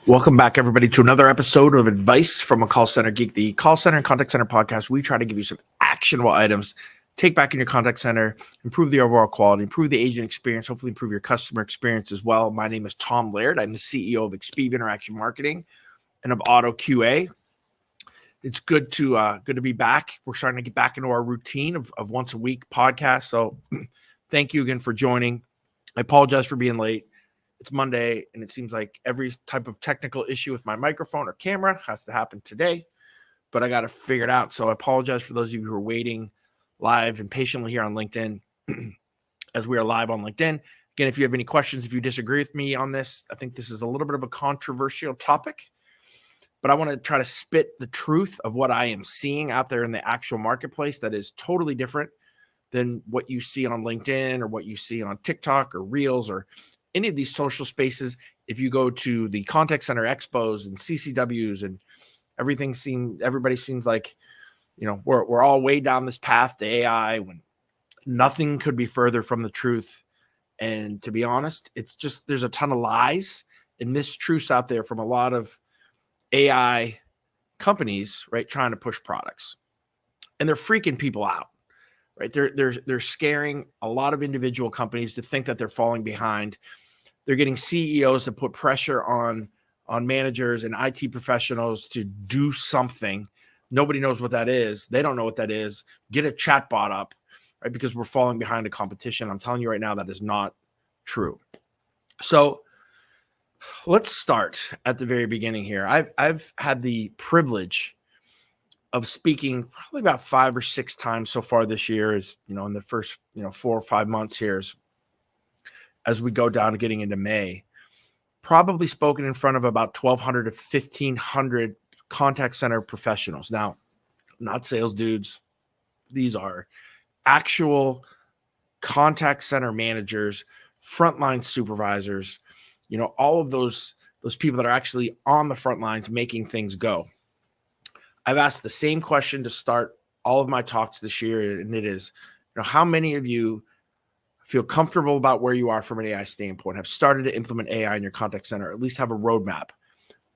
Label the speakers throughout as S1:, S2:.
S1: Welcome back, everybody, to another episode of Advice from a Call Center Geek, the call center and contact center podcast. We try to give you some actionable items, take back in your contact center, improve the overall quality, improve the agent experience, hopefully improve your customer experience as well. My name is Tom Laird. I'm the CEO of 𝗧𝗵𝗲 Interaction Marketing and of 𝗨𝗃𝗃𝗿. It's good to be back. We're starting to get back into our routine of once a week podcast. So thank you again for joining. I apologize for being late. It's Monday, and it seems like every type of technical issue with my microphone or camera has to happen today, but I got to figure it out. So I apologize for those of you who are waiting live and patiently here on LinkedIn as we are live on LinkedIn. Again, if you have any questions, if you disagree with me on this, I think this is a little bit of a controversial topic, but I want to try to spit the truth of what I am seeing out there in the actual marketplace that is totally different than what you see on LinkedIn or what you see on TikTok or Reels or any of these social spaces. If you go to the contact center expos and CCWs and everybody seems like, we're all way down this path to AI when nothing could be further from the truth. And to be honest, it's just, there's a ton of lies and mistruths out there from a lot of AI companies, right? Trying to push products, and they're freaking people out, right? They're scaring a lot of individual companies to think that they're falling behind. They're getting CEOs to put pressure on managers and IT professionals to do something. Nobody knows what that is. They don't know what that is. Get a chatbot up, right? Because we're falling behind the competition. I'm telling you right now, that is not true. So let's start at the very beginning here. I've had the privilege of speaking probably about 5 or 6 times so far this year, in the first 4 or 5 months here, as we go down to getting into May. Probably spoken in front of about 1,200 to 1,500 contact center professionals. Now, not sales dudes. These are actual contact center managers, frontline supervisors, all of those people that are actually on the front lines making things go. I've asked the same question to start all of my talks this year, and it is, how many of you feel comfortable about where you are from an AI standpoint, have started to implement AI in your contact center, or at least have a roadmap?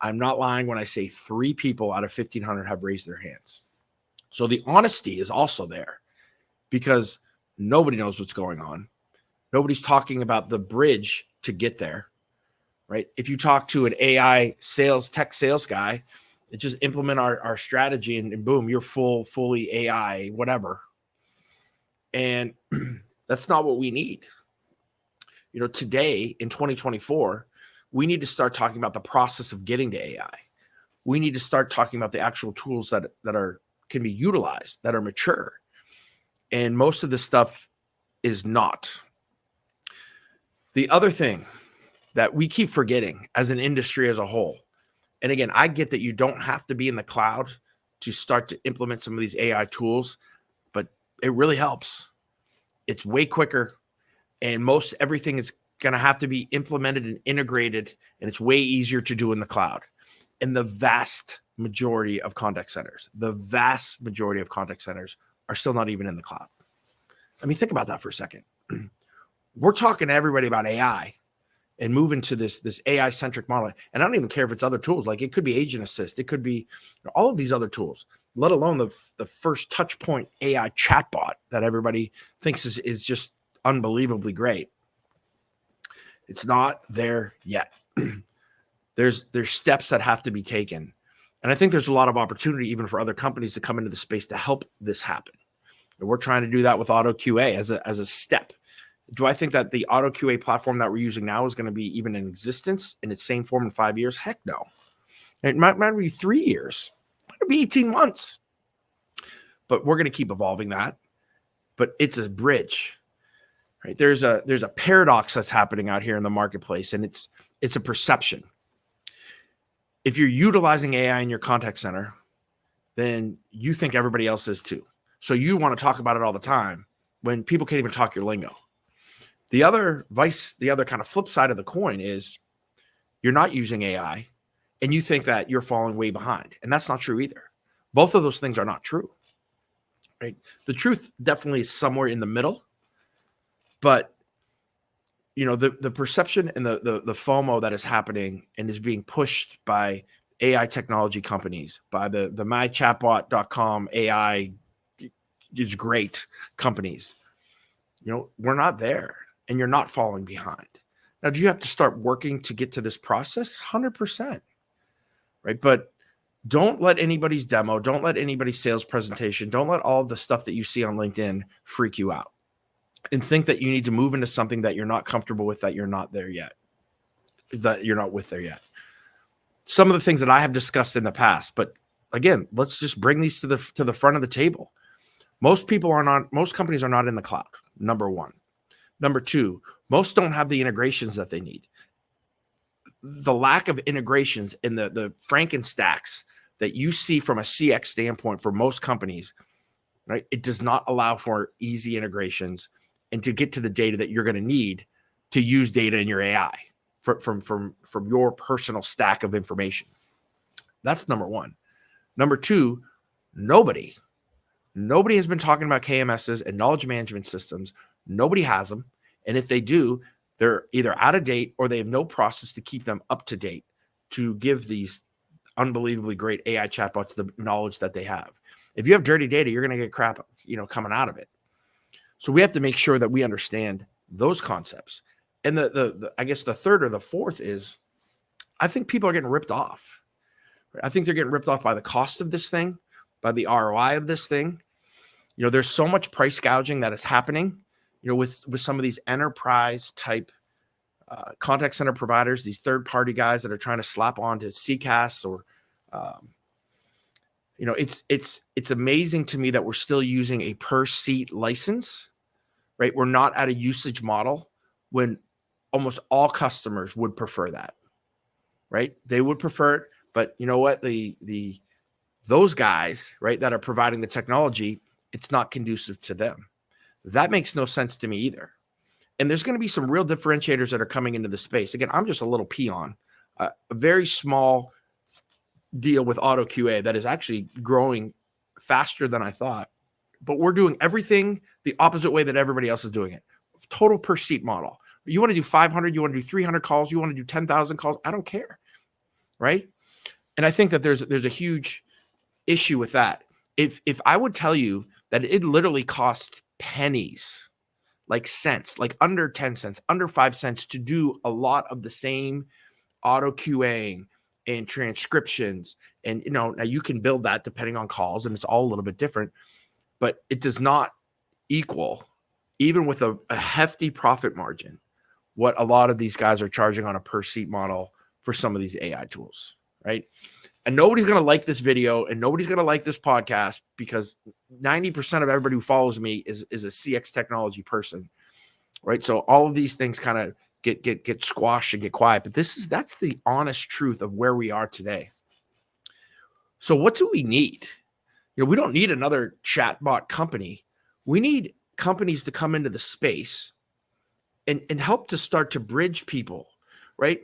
S1: I'm not lying when I say 3 people out of 1,500 have raised their hands. So the honesty is also there, because nobody knows what's going on. Nobody's talking about the bridge to get there, right? If you talk to an AI tech sales guy, it just implement our strategy and boom, you're fully AI, whatever. And that's not what we need. Today in 2024, we need to start talking about the process of getting to AI. We need to start talking about the actual tools that can be utilized, that are mature. And most of this stuff is not. The other thing that we keep forgetting as an industry as a whole, and again, I get that you don't have to be in the cloud to start to implement some of these AI tools, but it really helps. It's way quicker, and most everything is going to have to be implemented and integrated, and it's way easier to do in the cloud. And the vast majority of contact centers are still not even in the cloud. I mean, think about that for a second. We're talking to everybody about AI and moving to this AI-centric model. And I don't even care if it's other tools. Like, it could be Agent Assist. It could be all of these other tools, let alone the first touch point AI chatbot that everybody thinks is just unbelievably great. It's not there yet. There's steps that have to be taken. And I think there's a lot of opportunity even for other companies to come into the space to help this happen. And we're trying to do that with 𝗨𝗃𝗃𝗿 as a step. Do I think that the 𝗨𝗃𝗃𝗿 platform that we're using now is going to be even in existence in its same form in 5 years? Heck no. It might be 3 years. It might be 18 months. But we're going to keep evolving that. But it's a bridge, right? There's a paradox that's happening out here in the marketplace, and it's a perception. If you're utilizing AI in your contact center, then you think everybody else is too. So you want to talk about it all the time when people can't even talk your lingo. The other kind of flip side of the coin is you're not using AI and you think that you're falling way behind. And that's not true either. Both of those things are not true, right? The truth definitely is somewhere in the middle, but the perception and the FOMO that is happening and is being pushed by AI technology companies, by the mychatbot.com AI is great companies. We're not there, and you're not falling behind. Now, do you have to start working to get to this process? 100%, right? But don't let anybody's demo, don't let anybody's sales presentation, don't let all the stuff that you see on LinkedIn freak you out and think that you need to move into something that you're not comfortable with, that you're not there yet, that you're not with there yet. Some of the things that I have discussed in the past, but again, let's just bring these to the front of the table. Most companies are not in the cloud, number one. Number two, most don't have the integrations that they need. The lack of integrations in the Frankenstacks that you see from a CX standpoint for most companies, right? It does not allow for easy integrations and to get to the data that you're going to need to use data in your AI from your personal stack of information. That's number one. Number two, nobody has been talking about KMSs and knowledge management systems. Nobody has them. And if they do, they're either out of date or they have no process to keep them up to date to give these unbelievably great AI chatbots the knowledge that they have. If you have dirty data, you're going to get crap, coming out of it. So we have to make sure that we understand those concepts. And I guess the third or the fourth is, I think people are getting ripped off. I think they're getting ripped off by the cost of this thing, by the ROI of this thing. There's so much price gouging that is happening, with some of these enterprise type contact center providers, these third-party guys that are trying to slap onto CCaaS or, it's amazing to me that we're still using a per seat license, right? We're not at a usage model when almost all customers would prefer that, right? They would prefer it, but you know what? Those guys, right, that are providing the technology, it's not conducive to them. That makes no sense to me either. And there's going to be some real differentiators that are coming into the space. Again, I'm just a little peon, a very small deal with auto QA that is actually growing faster than I thought. But we're doing everything the opposite way that everybody else is doing it. Total per seat model. You want to do 500, you want to do 300 calls, you want to do 10,000 calls. I don't care, right? And I think that there's a huge issue with that. If I would tell you that it literally costs pennies, like cents, like under 10 cents, under 5 cents to do a lot of the same auto QAing and transcriptions. And, now you can build that depending on calls and it's all a little bit different, but it does not equal, even with a hefty profit margin, what a lot of these guys are charging on a per seat model for some of these AI tools, right? And nobody's going to like this video and nobody's going to like this podcast because 90% of everybody who follows me is a CX technology person, right? So all of these things kind of get squashed and get quiet, but that's the honest truth of where we are today. So what do we need? We don't need another chatbot company. We need companies to come into the space and help to start to bridge people, right?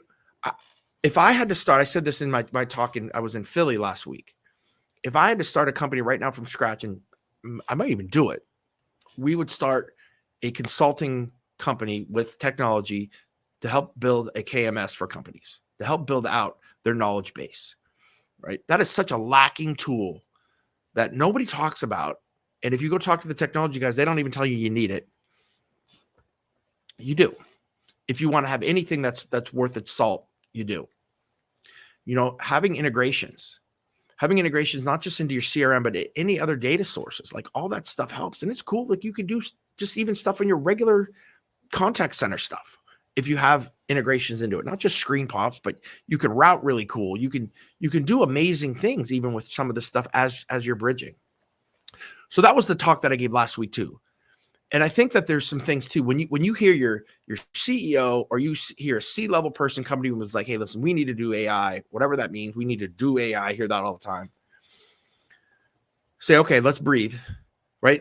S1: If I had to start, I said this in my talk, I was in Philly last week. If I had to start a company right now from scratch, and I might even do it, we would start a consulting company with technology to help build a KMS for companies, to help build out their knowledge base, right? That is such a lacking tool that nobody talks about. And if you go talk to the technology guys, they don't even tell you you need it. You do. If you want to have anything that's worth its salt, you do. Having integrations, not just into your CRM, but any other data sources, like all that stuff helps. And it's cool. Like you can do just even stuff in your regular contact center stuff. If you have integrations into it, not just screen pops, but you can route really cool. You can do amazing things even with some of this stuff as you're bridging. So that was the talk that I gave last week too. And I think that there's some things too. When you hear your CEO or you hear a C-level person come to you and was like, hey, listen, we need to do AI, whatever that means. We need to do AI. I hear that all the time. Say, okay, let's breathe, right?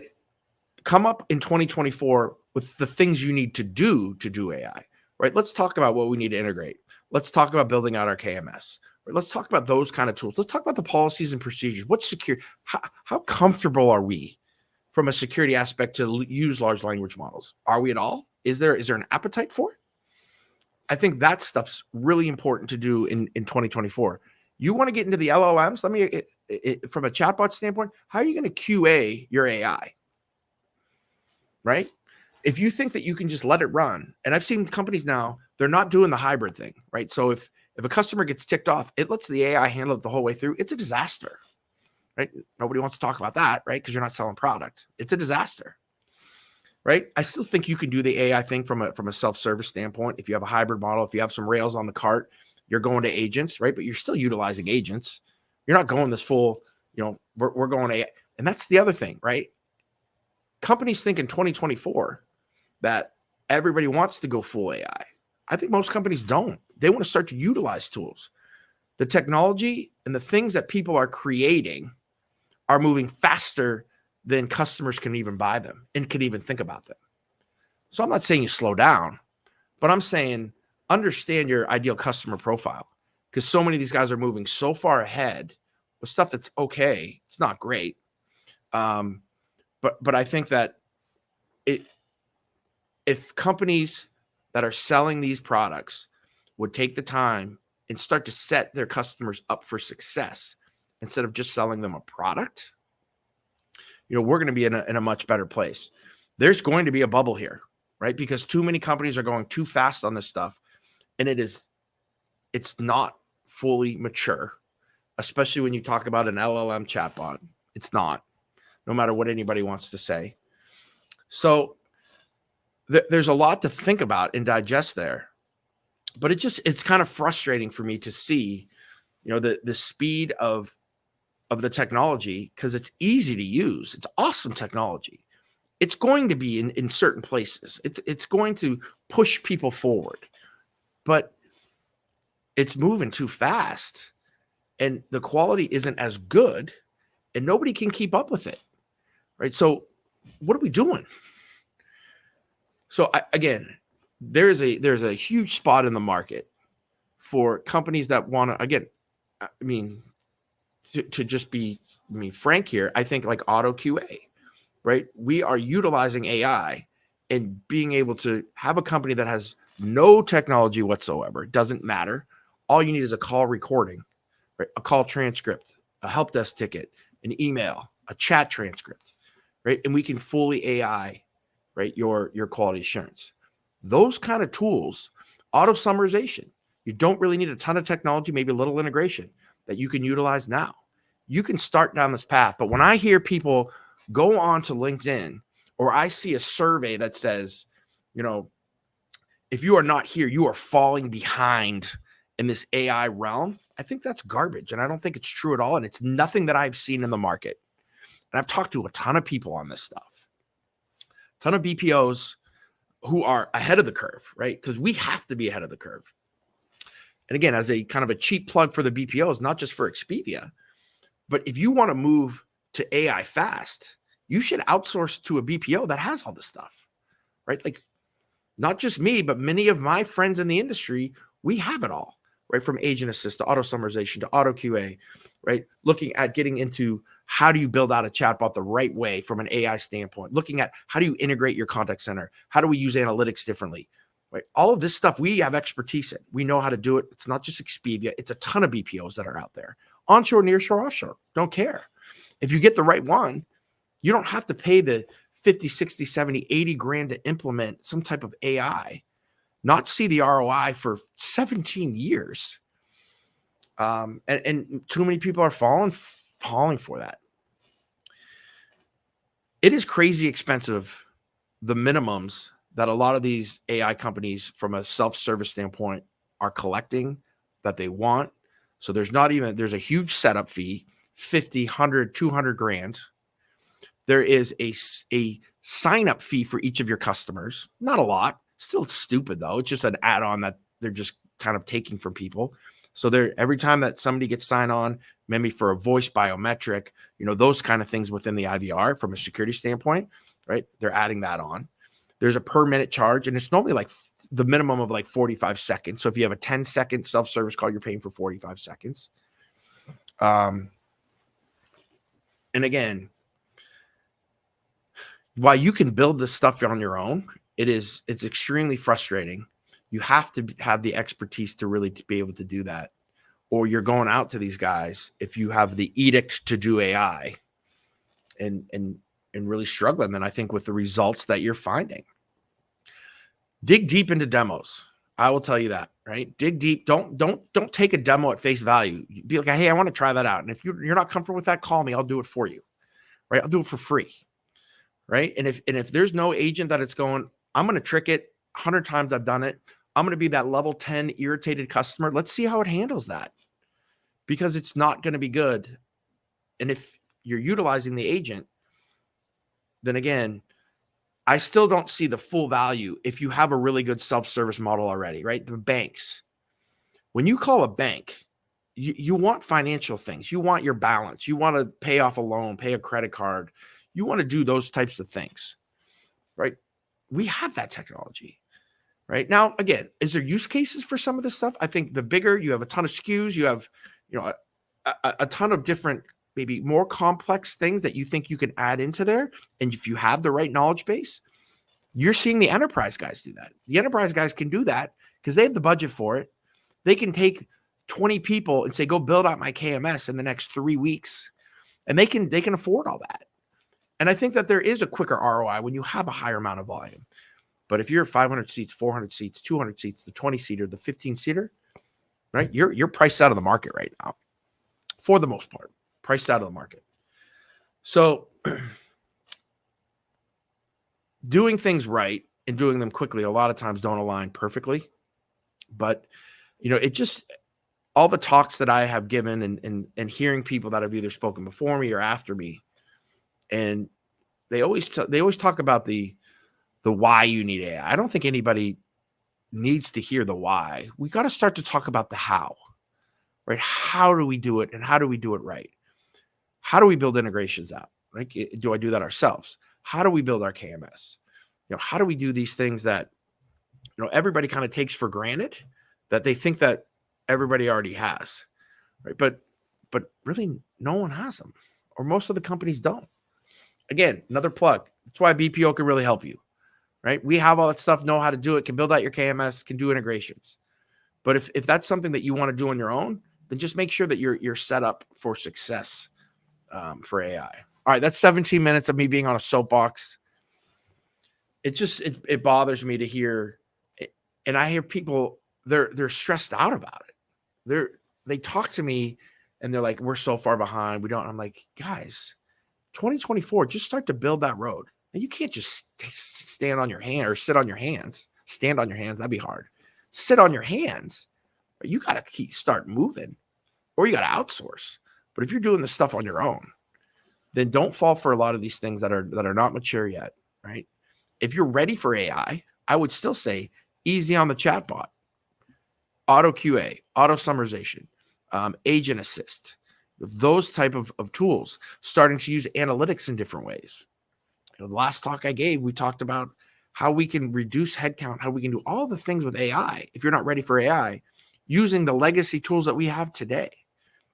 S1: Come up in 2024 with the things you need to do AI, right? Let's talk about what we need to integrate. Let's talk about building out our KMS. Right? Let's talk about those kind of tools. Let's talk about the policies and procedures. What's secure? How comfortable are we from a security aspect to use large language models? Are we at all? Is there an appetite for it? I think that stuff's really important to do in 2024. You want to get into the LLMs? Let me, from a chatbot standpoint, how are you going to QA your AI? Right? If you think that you can just let it run, and I've seen companies now, they're not doing the hybrid thing, right? So if a customer gets ticked off, it lets the AI handle it the whole way through. It's a disaster, right? Nobody wants to talk about that, right? Because you're not selling product. It's a disaster, right? I still think you can do the AI thing from a self-service standpoint. If you have a hybrid model, if you have some rails on the cart, you're going to agents, right? But you're still utilizing agents. You're not going this full, we're going to AI. And that's the other thing, right? Companies think in 2024 that everybody wants to go full AI. I think most companies don't. They want to start to utilize tools. The technology and the things that people are creating are moving faster than customers can even buy them and can even think about them. So I'm not saying you slow down, but I'm saying understand your ideal customer profile, because so many of these guys are moving so far ahead with stuff that's okay. It's not great. But I think that if companies that are selling these products would take the time and start to set their customers up for success instead of just selling them a product, we're going to be in a much better place. There's going to be a bubble here, right? Because too many companies are going too fast on this stuff, and it's not fully mature, especially when you talk about an LLM chatbot. It's not, no matter what anybody wants to say. So there's a lot to think about and digest there, but it's kind of frustrating for me to see, the speed of the technology, because it's easy to use. It's awesome technology. It's going to be in certain places. It's going to push people forward, but it's moving too fast and the quality isn't as good and nobody can keep up with it. Right. So what are we doing? So again, there's a huge spot in the market for companies that want to, again, I mean, to just be frank here, I think like auto QA, right? We are utilizing AI and being able to have a company that has no technology whatsoever. It doesn't matter. All you need is a call recording, right? A call transcript, a help desk ticket, an email, a chat transcript, right? And we can fully AI, right, your quality assurance. Those kind of tools, auto summarization, you don't really need a ton of technology, maybe a little integration that you can utilize now. You can start down this path. But when I hear people go on to LinkedIn, or I see a survey that says, if you are not here, you are falling behind in this AI realm, I think that's garbage. And I don't think it's true at all. And it's nothing that I've seen in the market. And I've talked to a ton of people on this stuff, a ton of BPOs who are ahead of the curve, right? Because we have to be ahead of the curve. And again, as a kind of a cheap plug for the BPOs, not just for 𝗧𝗵𝗲, but if you want to move to AI fast, you should outsource to a BPO that has all this stuff, right? Like not just me, but many of my friends in the industry, we have it all, right? From agent assist to auto summarization to auto QA, right? Looking at getting into how do you build out a chatbot the right way from an AI standpoint, looking at how do you integrate your contact center? How do we use analytics differently, right? All of this stuff we have expertise in. We know how to do it. It's not just 𝗧𝗵𝗲. It's a ton of BPOs that are out there. Onshore, nearshore, offshore. Don't care. If you get the right one, you don't have to pay the 50, 60, 70, 80 grand to implement some type of AI, not see the ROI for 17 years. And too many people are falling for that. It is crazy expensive, the minimums that a lot of these AI companies from a self-service standpoint are collecting that they want. So there's a huge setup fee, 50, 100, 200 grand. There is a sign-up fee for each of your customers. Not a lot. Still stupid, though. It's just an add-on that they're just kind of taking from people. So every time that somebody gets signed on, maybe for a voice biometric, those kind of things within the IVR from a security standpoint, right? They're adding that on. There's a per minute charge, and it's normally like the minimum of like 45 seconds. So if you have a 10-second self-service call, you're paying for 45 seconds. And again, while you can build this stuff on your own, it's extremely frustrating You have to have the expertise to really be able to do that. Or you're going out to these guys if you have the edict to do AI and really struggling, then I think with the results that you're finding. Dig deep into demos. I will tell you that, right? Dig deep. Don't take a demo at face value. Be like, hey, I want to try that out. And if you're not comfortable with that, call me. I'll do it for you, right? I'll do it for free, right? And if there's no agent that it's going, I'm going to trick it 100 times. I've done it. I'm going to be that level 10 irritated customer. Let's see how it handles that, because it's not going to be good. And if you're utilizing the agent, then again, I still don't see the full value if you have a really good self-service model already, right? The banks. When you call a bank, you want financial things. You want your balance. You want to pay off a loan, pay a credit card. You want to do those types of things, right? We have that technology, right? Now, again, is there use cases for some of this stuff? I think the bigger you have a ton of SKUs, you have, a ton of different, maybe more complex things that you think you can add into there. And if you have the right knowledge base, you're seeing the enterprise guys do that. The enterprise guys can do that because they have the budget for it. They can take 20 people and say, go build out my KMS in the next 3 weeks. And they can afford all that. And I think that there is a quicker ROI when you have a higher amount of volume. But if you're 500 seats, 400 seats, 200 seats, the 20-seater, the 15-seater, right? You're priced out of the market right now, for the most part. Priced out of the market. So doing things right and doing them quickly a lot of times don't align perfectly. But, it just, all the talks that I have given and hearing people that have either spoken before me or after me, and they always talk about the why you need AI. I don't think anybody needs to hear the why. We got to start to talk about the how, right? How do we do it, and how do we do it right? How do we build integrations out? Right? Do I do that ourselves? How do we build our KMS? How do we do these things that, everybody kind of takes for granted, that they think that everybody already has, right? But really no one has them, or most of the companies don't. Again, another plug. That's why BPO can really help you, right? We have all that stuff, know how to do it, can build out your KMS, can do integrations. But if that's something that you want to do on your own, then just make sure that you're set up for success for AI. All right, that's 17 minutes of me being on a soapbox. It bothers me to hear, and I hear people, they're stressed out about it. They talk to me and they're like, we're so far behind. I'm like, guys, 2024, just start to build that road. And you can't just stand on your hand or sit on your hands. Stand on your hands. That'd be hard. Sit on your hands. You got to start moving, or you got to outsource. But if you're doing this stuff on your own, then don't fall for a lot of these things that are not mature yet, right? If you're ready for AI, I would still say easy on the chatbot, auto QA, auto summarization, agent assist, those type of tools, starting to use analytics in different ways. The last talk I gave, we talked about how we can reduce headcount, how we can do all the things with AI. If you're not ready for AI, using the legacy tools that we have today,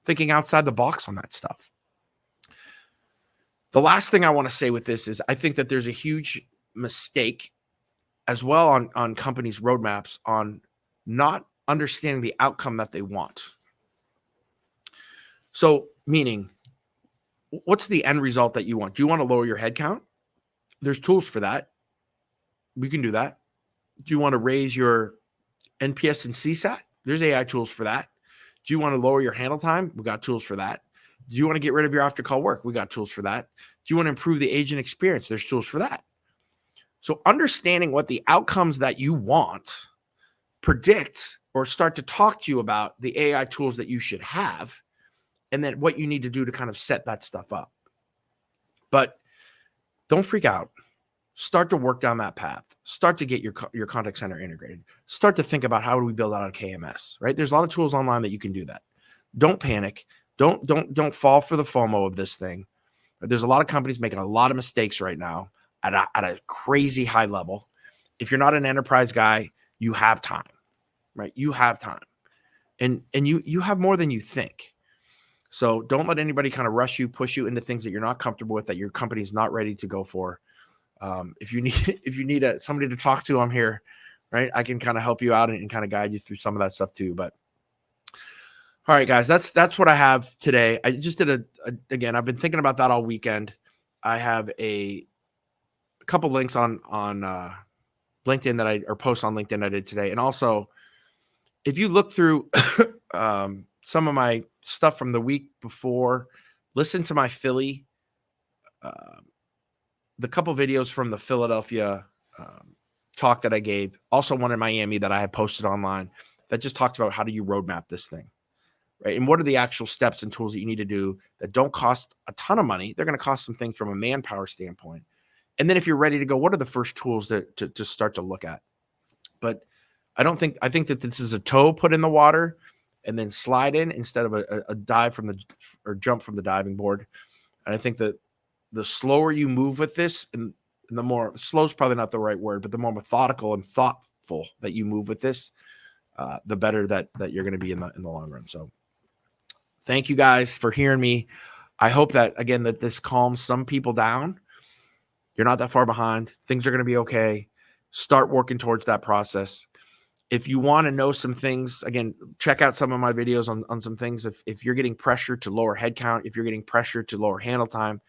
S1: thinking outside the box on that stuff. The last thing I want to say with this is I think that there's a huge mistake as well on companies' roadmaps on not understanding the outcome that they want. So meaning, what's the end result that you want? Do you want to lower your headcount? There's tools for that. We can do that. Do you want to raise your NPS and CSAT? There's AI tools for that. Do you want to lower your handle time? We got tools for that. Do you want to get rid of your after-call work? We got tools for that. Do you want to improve the agent experience? There's tools for that. So understanding what the outcomes that you want predict or start to talk to you about the AI tools that you should have, and then what you need to do to kind of set that stuff up. But don't freak out. Start to work down that path. Start to get your contact center integrated. Start to think about how do we build out a KMS, right? There's a lot of tools online that you can do that. Don't panic. Don't fall for the FOMO of this thing. There's a lot of companies making a lot of mistakes right now at a crazy high level. If you're not an enterprise guy, you have time, right? You have time. And you have more than you think. So don't let anybody kind of rush you, push you into things that you're not comfortable with, that your company's not ready to go for. If you need somebody to talk to, I'm here. right? I can kind of help you out and kind of guide you through some of that stuff too. But all right, guys, that's what I have today. I just did again, I've been thinking about that all weekend. I have a couple links on LinkedIn or posts on LinkedIn I did today. And also, if you look through some of my stuff from the week before, listen to my Philly, the couple videos from the Philadelphia talk that I gave, also one in Miami that I had posted online that just talks about how do you roadmap this thing, right? And what are the actual steps and tools that you need to do that don't cost a ton of money? They're going to cost some things from a manpower standpoint. And then if you're ready to go, what are the first tools to start to look at? But I think that this is a toe put in the water and then slide in instead of a dive or jump from the diving board. And I think that the slower you move with this, and the more slow is probably not the right word, but the more methodical and thoughtful that you move with this, the better that you're going to be in the long run. So thank you guys for hearing me. I hope that, again, that this calms some people down. You're not that far behind. Things are going to be okay. Start working towards that process. If you want to know some things, again, check out some of my videos on some things. If you're getting pressure to lower headcount, if you're getting pressure to lower handle time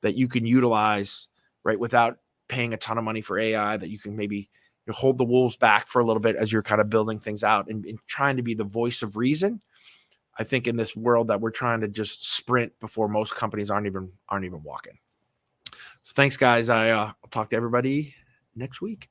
S1: that you can utilize, right, without paying a ton of money for AI, that you can maybe hold the wolves back for a little bit as you're kind of building things out and trying to be the voice of reason. I think in this world that we're trying to just sprint before most companies aren't even walking. So thanks, guys. I'll talk to everybody next week.